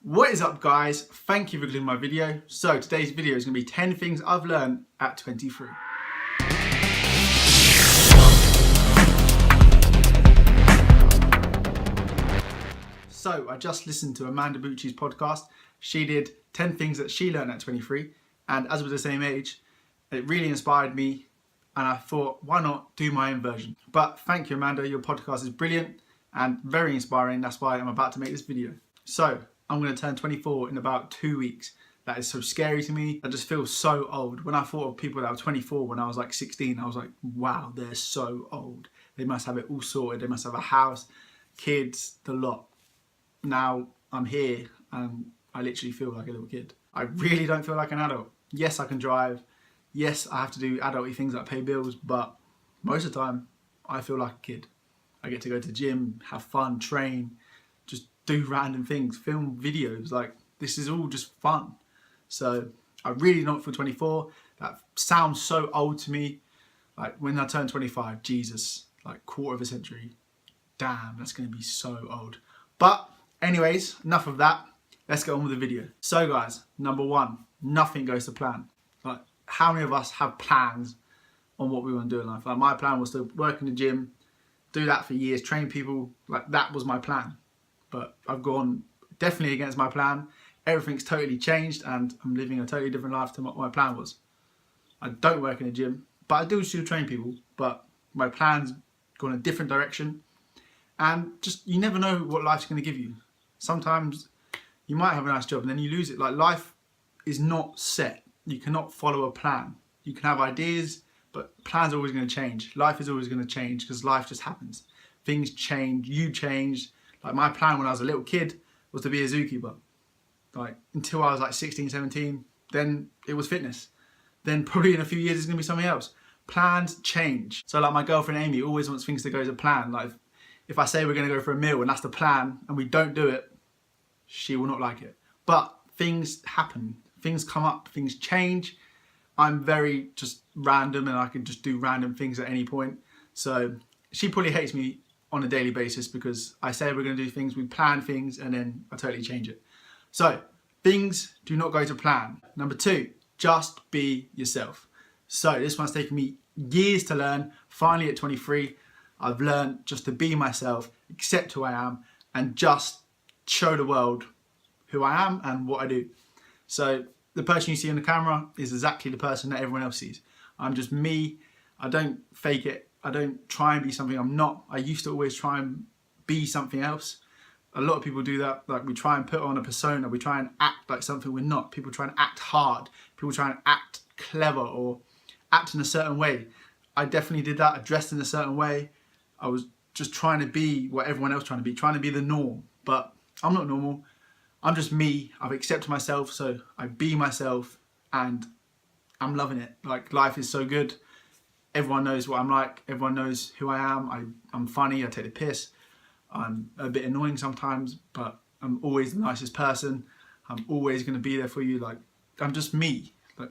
What is up, guys? Thank you for clicking my video. So today's video is going to be 10 things I've learned at 23. So I just listened to Amanda Bucci's podcast. She did 10 things that she learned at 23, and as we're the same age, it really inspired me, and I thought, why not do my own version? But thank you, Amanda. Your podcast is brilliant and very inspiring. That's why I'm about to make this video. So I'm going to turn 24 in about 2 weeks. That is so scary to me. I just feel so old. When I thought of people that were 24 when I was like 16, I was like, wow, they're so old. They must have it all sorted. They must have a house, kids, the lot. Now I'm here and I literally feel like a little kid. I really don't feel like an adult. Yes, I can drive. Yes, I have to do adult-y things like pay bills, but most of the time I feel like a kid. I get to go to the gym, have fun, train, just do random things, film videos. Like, this is all just fun. So I really don't feel 24. That sounds so old to me. Like, when I turn 25, Jesus, like quarter of a century. Damn, that's going to be so old. But anyways, enough of that. Let's get on with the video. So guys, number one, nothing goes to plan. Like, how many of us have plans on what we want to do in life? Like, my plan was to work in the gym, do that for years, train people. Like, that was my plan. But I've gone definitely against my plan. Everything's totally changed and I'm living a totally different life to what my plan was. I don't work in a gym, but I do still train people. But my plan's gone a different direction. And just, you never know what life's going to give you. Sometimes you might have a nice job and then you lose it. Like, life is not set. You cannot follow a plan. You can have ideas, but plans are always going to change. Life is always going to change because life just happens. Things change, you change. Like, my plan when I was a little kid was to be a zookeeper. Like, until I was like 16, 17, then it was fitness. Then probably in a few years it's going to be something else. Plans change. So like, my girlfriend Amy always wants things to go as a plan. Like, if I say we're going to go for a meal and that's the plan and we don't do it, she will not like it. But things happen. Things come up. Things change. I'm very just random and I can just do random things at any point. So she probably hates me on a daily basis because I say we're going to do things, we plan things, and then I totally change it. So things do not go to plan. Number two, just be yourself. So this one's taken me years to learn. Finally at 23, I've learned just to be myself, accept who I am, and just show the world who I am and what I do. So the person you see on the camera is exactly the person that everyone else sees. I'm just me. I don't fake it. I don't try and be something I'm not. I used to always try and be something else. A lot of people do that. Like, we try and put on a persona. We try and act like something we're not. People try and act hard. People try and act clever or act in a certain way. I definitely did that. I dressed in a certain way. I was just trying to be what everyone else trying to be the norm. But I'm not normal. I'm just me. I've accepted myself, so I be myself and I'm loving it. Like, life is so good. Everyone knows what I'm like. Everyone knows who I am. I'm funny. I take the piss. I'm a bit annoying sometimes, but I'm always the nicest person. I'm always going to be there for you. Like, I'm just me. Like,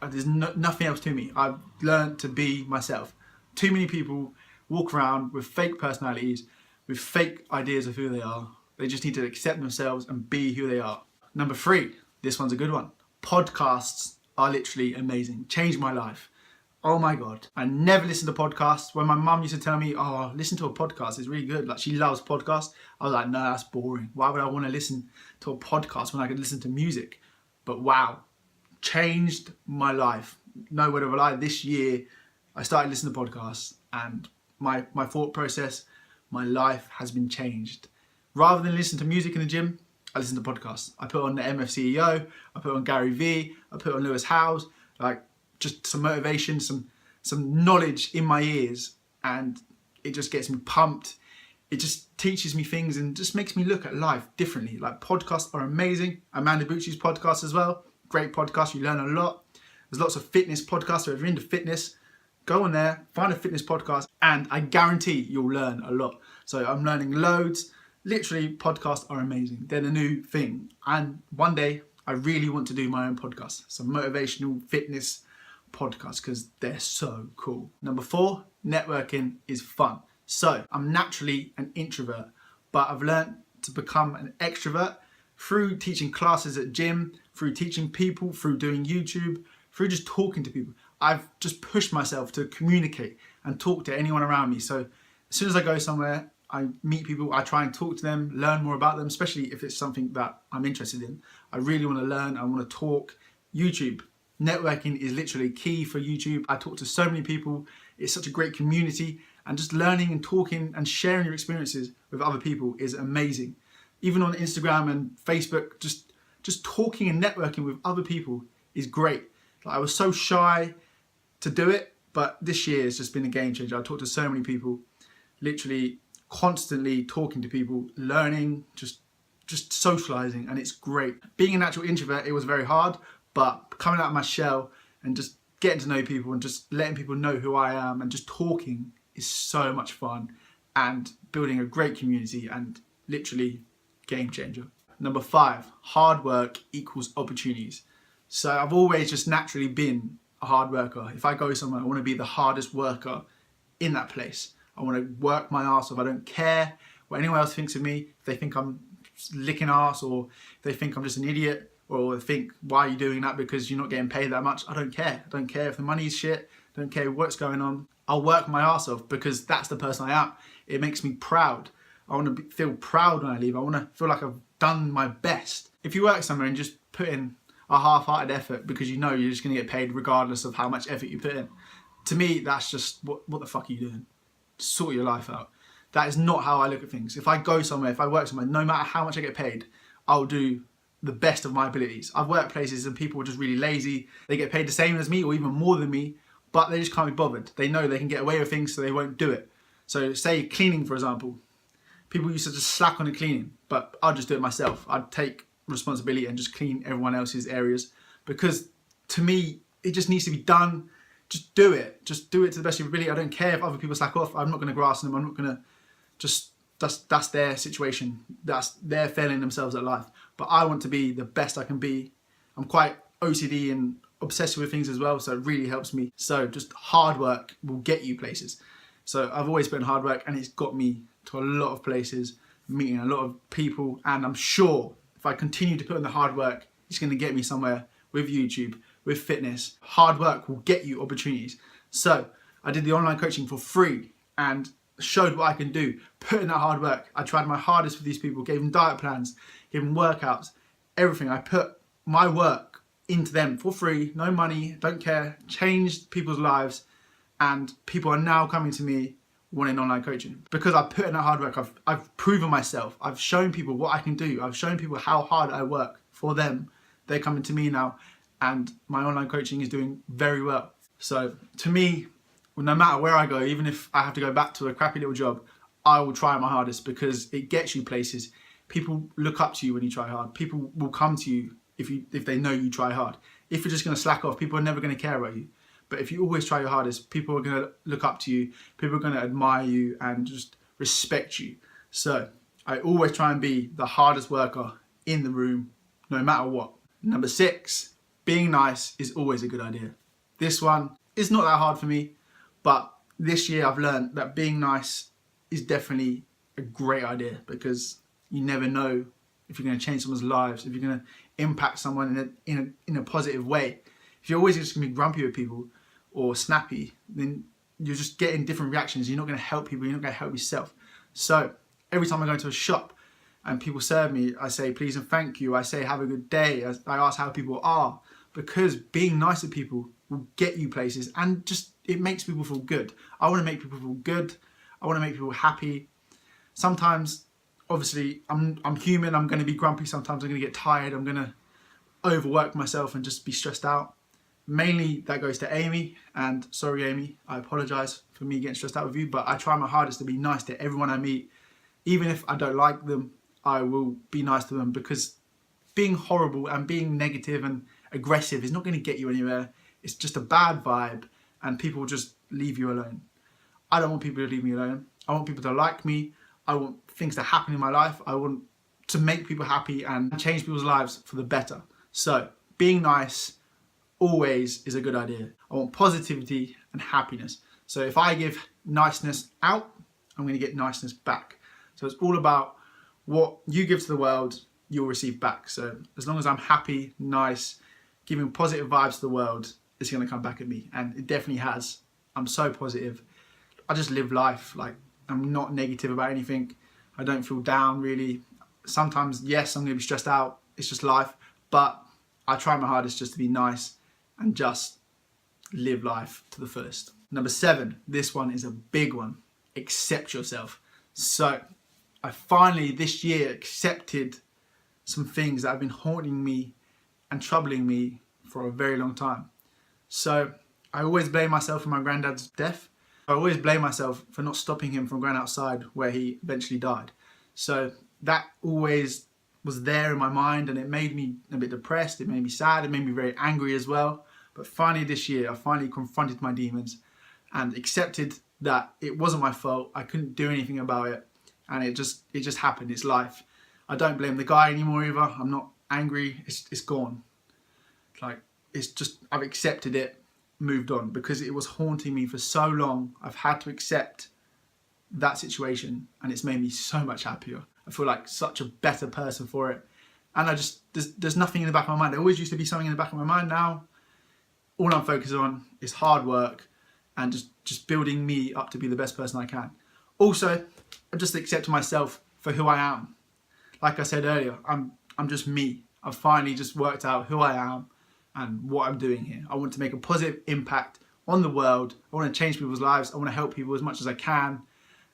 there's nothing else to me. I've learned to be myself. Too many people walk around with fake personalities, with fake ideas of who they are. They just need to accept themselves and be who they are. Number three, this one's a good one. Podcasts are literally amazing. Changed my life. Oh my God. I never listened to podcasts. When my mum used to tell me, oh, listen to a podcast, it's really good. Like, she loves podcasts. I was like, no, that's boring. Why would I want to listen to a podcast when I could listen to music? But wow, changed my life. No word of a lie. This year, I started listening to podcasts and my thought process, my life has been changed. Rather than listen to music in the gym, I listen to podcasts. I put on the MFCEO, I put on Gary Vee, I put on Lewis Howes, like, just some motivation, some knowledge in my ears, and it just gets me pumped. It just teaches me things and just makes me look at life differently. Like, podcasts are amazing. Amanda Bucci's podcast as well. Great podcast, you learn a lot. There's lots of fitness podcasts, so if you're into fitness, go on there, find a fitness podcast, and I guarantee you'll learn a lot. So I'm learning loads. Literally, podcasts are amazing. They're the new thing. And one day, I really want to do my own podcast. Some motivational fitness podcasts, because they're so cool. Number four, networking is fun. So I'm naturally an introvert, but I've learned to become an extrovert through teaching classes at gym, through teaching people, through doing YouTube, through just talking to people. I've just pushed myself to communicate and talk to anyone around me. So as soon as I go somewhere, I meet people, I try and talk to them, learn more about them, especially if it's something that I'm interested in. I really want to learn, I want to talk. YouTube, networking is literally key for YouTube. I talk to so many people, it's such a great community, and just learning and talking and sharing your experiences with other people is amazing. Even on Instagram and Facebook, just talking and networking with other people is great. Like, I was so shy to do it, but this year has just been a game changer. I talked to so many people, literally constantly talking to people, learning, just socializing, and it's great. Being a natural introvert, it was very hard, but coming out of my shell and just getting to know people and just letting people know who I am and just talking is so much fun, and building a great community, and literally game changer. Number 5, hard work equals opportunities. So I've always just naturally been a hard worker. If I go somewhere, I want to be the hardest worker in that place. I want to work my ass off. I don't care what anyone else thinks of me. If they think I'm licking ass, or if they think I'm just an idiot, or they think, why are you doing that because you're not getting paid that much? I don't care. I don't care if the money's shit. I don't care what's going on. I'll work my ass off because that's the person I am. It makes me proud. I want to feel proud when I leave. I want to feel like I've done my best. If you work somewhere and just put in a half-hearted effort because you know you're just going to get paid regardless of how much effort you put in, to me, that's just, what the fuck are you doing? Sort your life out. That is not how I look at things. If I go somewhere, if I work somewhere, no matter how much I get paid, I'll do the best of my abilities. I've worked places and people are just really lazy. They get paid the same as me or even more than me, but they just can't be bothered. They know they can get away with things, so they won't do it. So say cleaning, for example. People used to just slack on the cleaning, but I'll just do it myself. I'd take responsibility and just clean everyone else's areas, because to me, it just needs to be done. Just do it. Just do it to the best of your ability. I don't care if other people slack off. I'm not going to grass them. I'm not going to just, that's their situation. They're failing themselves at life. But I want to be the best I can be. I'm quite OCD and obsessive with things as well, so it really helps me. So just hard work will get you places. So I've always put in hard work, and it's got me to a lot of places, meeting a lot of people, and I'm sure if I continue to put in the hard work, it's going to get me somewhere with YouTube, with fitness. Hard work will get you opportunities. So I did the online coaching for free and showed what I can do, put in that hard work. I tried my hardest with these people, gave them diet plans, gave them workouts, everything. I put my work into them for free, no money, don't care, changed people's lives, and people are now coming to me wanting online coaching because I've put in that hard work. I've proven myself. I've shown people what I can do. I've shown people how hard I work for them. They're coming to me now, and my online coaching is doing very well. So to me, no matter where I go, even if I have to go back to a crappy little job, I will try my hardest because it gets you places. People look up to you when you try hard. People will come to you if they know you try hard. If you're just going to slack off, people are never going to care about you. But if you always try your hardest, people are going to look up to you. People are going to admire you and just respect you. So I always try and be the hardest worker in the room, no matter what. Number 6, being nice is always a good idea. This one is not that hard for me, but this year I've learned that being nice is definitely a great idea, because you never know if you're going to change someone's lives, if you're going to impact someone in a positive way. If you're always just going to be grumpy with people or snappy, then you're just getting different reactions. You're not going to help people, you're not going to help yourself. So every time I go into a shop and people serve me, I say please and thank you. I say have a good day. I ask how people are, because being nice to people will get you places, and just it makes people feel good. I want to make people feel good. I want to make people happy. Sometimes, obviously, I'm human. I'm going to be grumpy. Sometimes I'm going to get tired. I'm going to overwork myself and just be stressed out. Mainly that goes to Amy, and sorry Amy, I apologise for me getting stressed out with you, but I try my hardest to be nice to everyone I meet. Even if I don't like them, I will be nice to them, because being horrible and being negative and aggressive is not going to get you anywhere. It's just a bad vibe, and people will just leave you alone. I don't want people to leave me alone. I want people to like me. I want things to happen in my life. I want to make people happy and change people's lives for the better. So being nice always is a good idea. I want positivity and happiness. So if I give niceness out, I'm going to get niceness back. So it's all about what you give to the world you'll receive back. So as long as I'm happy, nice, giving positive vibes to the world, it's going to come back at me. And it definitely has. I'm so positive. I just live life. Like, I'm not negative about anything. I don't feel down really. Sometimes, yes, I'm going to be stressed out. It's just life. But I try my hardest just to be nice and just live life to the fullest. Number 7, this one is a big one. Accept yourself. So I finally this year accepted some things that have been haunting me and troubling me for a very long time. So I always blame myself for my granddad's death. I always blame myself for not stopping him from going outside where he eventually died. So that always was there in my mind, and it made me a bit depressed, it made me sad, it made me very angry as well. But finally this year, I finally confronted my demons and accepted that it wasn't my fault. I couldn't do anything about it, and it just happened. It's life. I don't blame the guy anymore either. I'm not angry. It's gone. Like, it's just, I've accepted it, moved on, because it was haunting me for so long. I've had to accept that situation, and it's made me so much happier. I feel like such a better person for it. And there's nothing in the back of my mind. There always used to be something in the back of my mind. Now all I'm focused on is hard work and just building me up to be the best person I can. Also, I just accept myself for who I am. Like I said earlier, I'm just me. I've finally just worked out who I am and what I'm doing here. I want to make a positive impact on the world. I want to change people's lives. I want to help people as much as I can.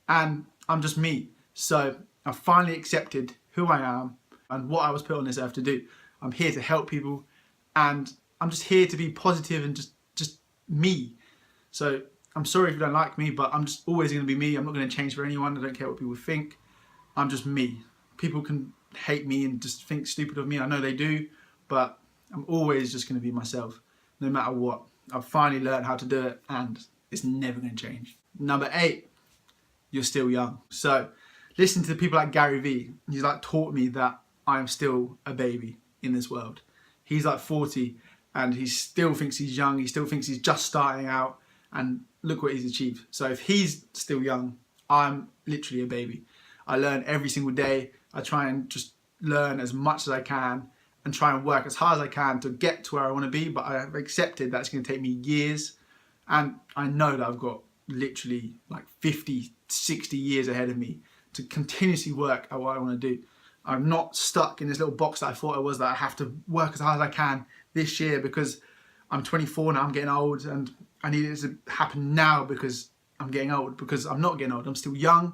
And I'm just me. So I finally accepted who I am and what I was put on this earth to do. I'm here to help people, and I'm just here to be positive and just me. So I'm sorry if you don't like me, but I'm just always going to be me. I'm not going to change for anyone. I don't care what people think. I'm just me. People can hate me and just think stupid of me. I know they do, but I'm always just going to be myself, no matter what. I've finally learned how to do it, and it's never going to change. Number 8, you're still young. So listen to the people like Gary Vee. He's like taught me that I am still a baby in this world. He's like 40 and he still thinks he's young. He still thinks he's just starting out, and look what he's achieved. So if he's still young, I'm literally a baby. I learn every single day. I try and just learn as much as I can and try and work as hard as I can to get to where I want to be. But I have accepted that it's going to take me years, and I know that I've got literally like 50, 60 years ahead of me to continuously work at what I want to do. I'm not stuck in this little box that I thought I was, that I have to work as hard as I can this year because I'm 24 now, I'm getting old, and I need it to happen now because I'm getting old, because I'm not getting old, I'm still young,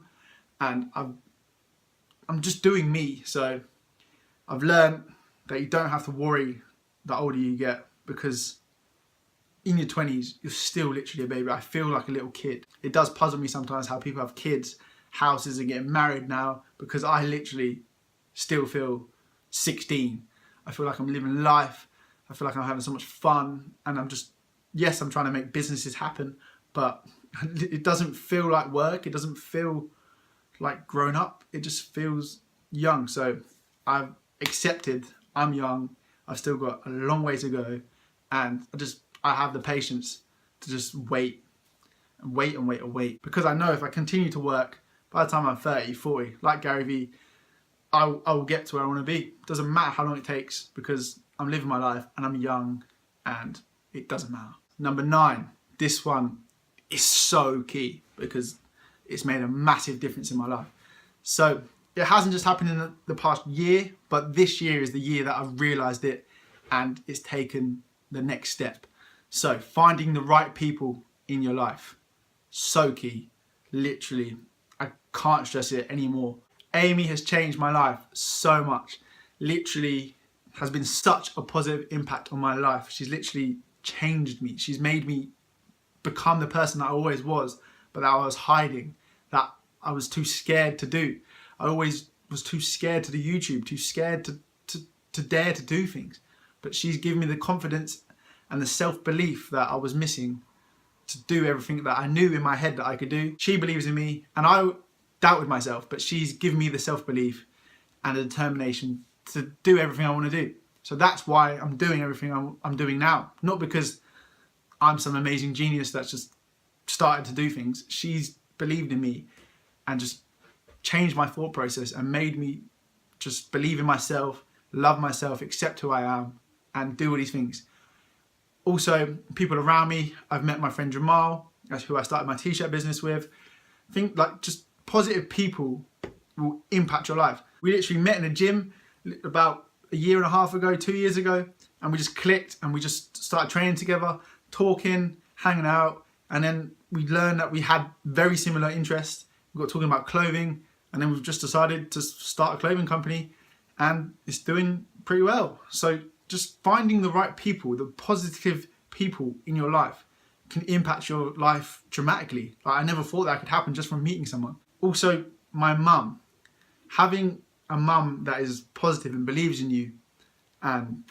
and I'm just doing me. So I've learned that you don't have to worry the older you get, because in your 20s, you're still literally a baby. I feel like a little kid. It does puzzle me sometimes how people have kids, houses, and getting married now, because I literally still feel 16. I feel like I'm living life. I feel like I'm having so much fun, and yes, I'm trying to make businesses happen, but it doesn't feel like work. It doesn't feel like grown up. It just feels young. So I've accepted I'm young. I've still got a long way to go, and I have the patience to just wait and wait and wait and wait, because I know if I continue to work, by the time I'm 30, 40, like Gary Vee, I will get to where I want to be. It doesn't matter how long it takes, because I'm living my life and I'm young, and it doesn't matter. Number 9, this one is so key because it's made a massive difference in my life. So it hasn't just happened in the past year, but this year is the year that I've realised it, and it's taken the next step. So finding the right people in your life, so key. Literally, I can't stress it anymore. Amy has changed my life so much. Literally has been such a positive impact on my life. She's literally changed me. She's made me become the person that I always was, but that I was hiding, that I was too scared to do. I always was too scared to do YouTube, too scared to dare to do things. But she's given me the confidence and the self-belief that I was missing to do everything that I knew in my head that I could do. She believes in me, and I doubted myself, but she's given me the self-belief and the determination to do everything I want to do. So that's why I'm doing everything I'm doing now. Not because I'm some amazing genius that's just started to do things. She's believed in me and just changed my thought process and made me just believe in myself, love myself, accept who I am, and do all these things. Also, people around me, I've met my friend Jamal, that's who I started my t-shirt business with. I think like just positive people will impact your life. We literally met in a gym about a year and a half ago, 2 years ago, and we just clicked and we just started training together, talking, hanging out, and then we learned that we had very similar interests. We got talking about clothing, and then we've just decided to start a clothing company, and it's doing pretty well. So just finding the right people, the positive people in your life, can impact your life dramatically. Like, I never thought that could happen just from meeting someone. Also, my mum. Having a mum that is positive and believes in you and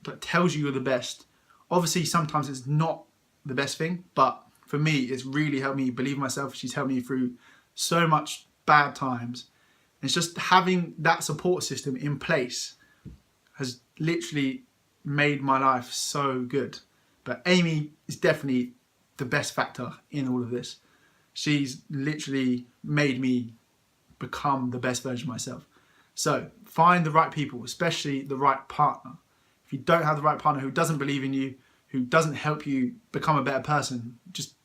that tells you you're the best. Obviously, sometimes it's not the best thing, but for me, it's really helped me believe in myself. She's helped me through so much bad times. It's just having that support system in place has literally made my life so good. But Amy is definitely the best factor in all of this. She's literally made me become the best version of myself. So find the right people, especially the right partner. If you don't have the right partner who doesn't believe in you, who doesn't help you become a better person, just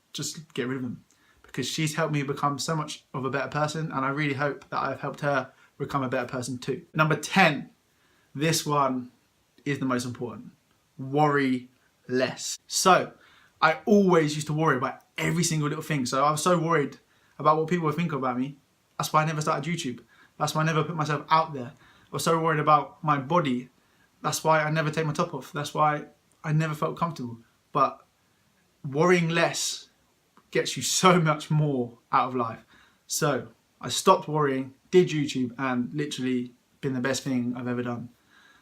get rid of them. Because she's helped me become so much of a better person, and I really hope that I've helped her become a better person too. Number 10, this one is the most important. Worry less. So I always used to worry about every single little thing. So I was so worried about what people would think about me. That's why I never started YouTube. That's why I never put myself out there. I was so worried about my body. That's why I never take my top off. That's why I never felt comfortable. But worrying less gets you so much more out of life. So I stopped worrying, did YouTube, and literally been the best thing I've ever done.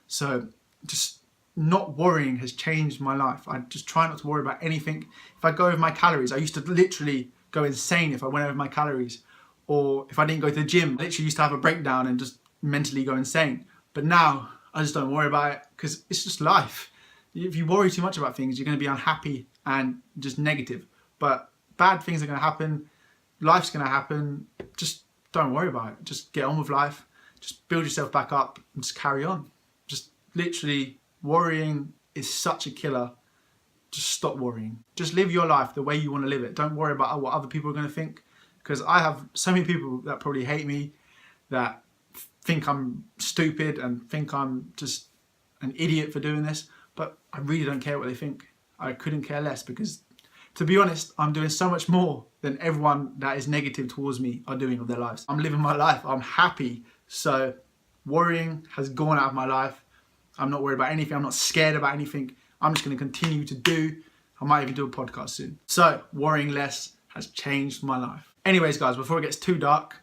So just not worrying has changed my life. I just try not to worry about anything. If I go over my calories, I used to literally go insane if I went over my calories. Or if I didn't go to the gym, I literally used to have a breakdown and just mentally go insane. But now I just don't worry about it because it's just life. If you worry too much about things, you're going to be unhappy and just negative. But bad things are going to happen. Life's going to happen. Just don't worry about it. Just get on with life. Just build yourself back up and just carry on. Just literally, worrying is such a killer. Just stop worrying. Just live your life the way you want to live it. Don't worry about what other people are going to think. Because I have so many people that probably hate me, that think I'm stupid and think I'm just an idiot for doing this. But I really don't care what they think. I couldn't care less because, to be honest, I'm doing so much more than everyone that is negative towards me are doing of their lives. I'm living my life. I'm happy. So worrying has gone out of my life. I'm not worried about anything. I'm not scared about anything. I'm just going to continue to do. I might even do a podcast soon. So worrying less has changed my life. Anyways, guys, before it gets too dark,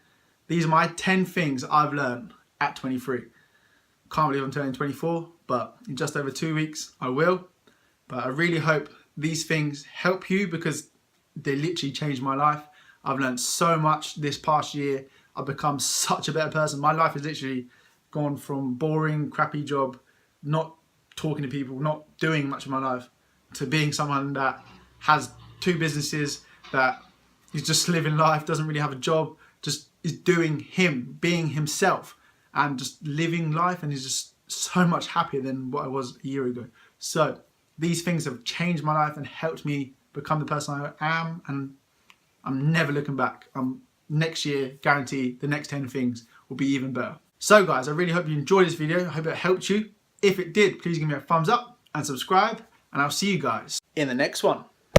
these are my 10 things I've learned at 23. Can't believe I'm turning 24, but in just over 2 weeks, I will. But I really hope these things help you because they literally changed my life. I've learned so much this past year. I've become such a better person. My life has literally gone from boring, crappy job, not talking to people, not doing much of my life, to being someone that has 2 businesses, that he's just living life, doesn't really have a job, just is doing him, being himself, and just living life, and he's just so much happier than what I was a year ago. So these things have changed my life and helped me become the person I am, and I'm never looking back. Next year, guarantee the next 10 things will be even better. So guys, I really hope you enjoyed this video. I hope it helped you. If it did, please give me a thumbs up and subscribe, and I'll see you guys in the next one.